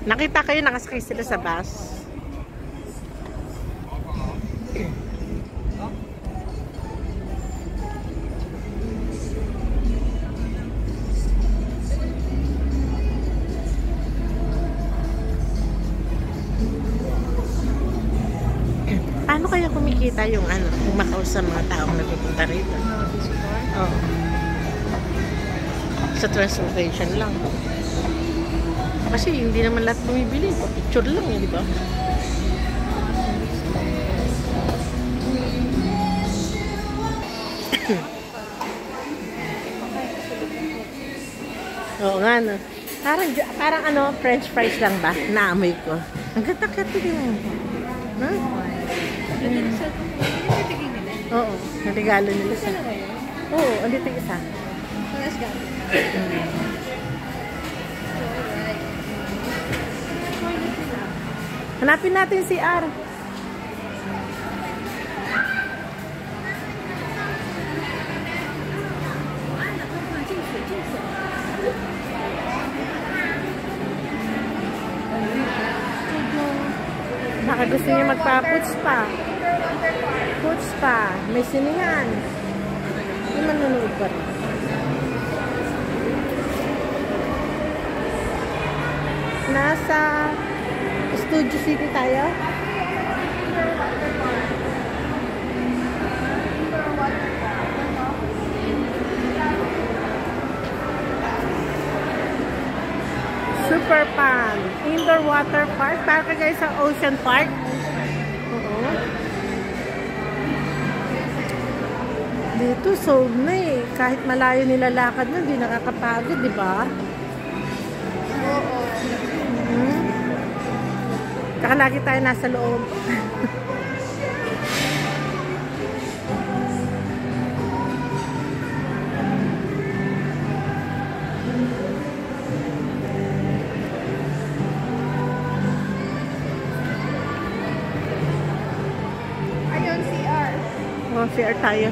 Nakita kayo, nakasakay sila sa bus. Paano kaya kumikita yung yung Macau sa mga taong nagpupunta rito? Oo. Sa transportation lang. Kasi hindi naman lahat bumibili. Picture lang di ba? Oo nga, no? Parang French fries lang ba? Naamoy ko. Ang ganda-ganda din. Huh? Oo, naregalo nila sa. Oo, andito yung isa. Hanapin natin si R. Baka gusto niya magpa-food spa. Food spa. May siningan. Hindi man nanood pa rin. Nasa Studio City tayo. Super Pan. Indoor water park. Para guys sa Ocean Park. Oo. Dito sold na eh. Kahit malayo nilalakad na, hindi nakakapagod, di ba? Oo. Saka lagi tayo nasa loob. Ayun, CR. Oh, CR tayo.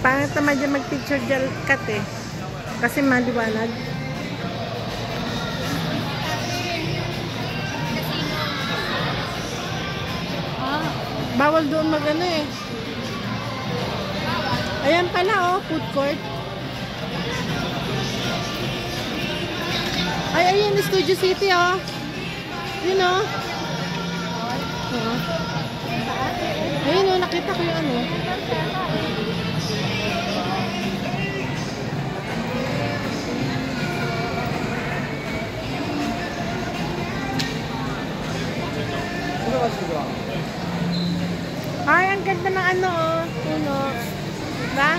Pangit naman dyan mag-picture gel cut eh. Kasi maliwanag. Bawal doon mag-ano eh. Ayan pala oh, food court. Ay, ayan, Studio City oh. Yun oh. Ayun oh, nakita ko yung ano. Ay, ang ganda ng ano oh. Ano? Diba?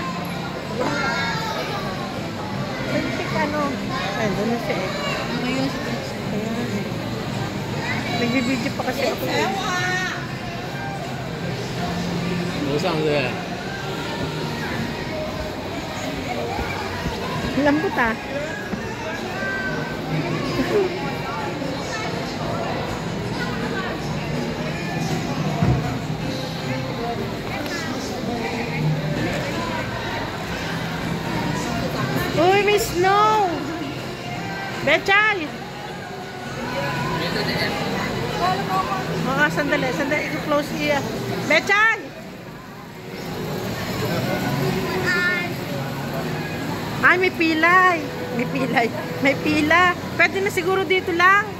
Pagpik ano. Ay, doon na siya eh. Ayan. Nagbibideo pa kasi ako eh. Lambot ah. Uy, may snow! Bechay! Sandali. I-close iya. Bechay! Ay, may pilay. May pila. Pwede na siguro dito lang.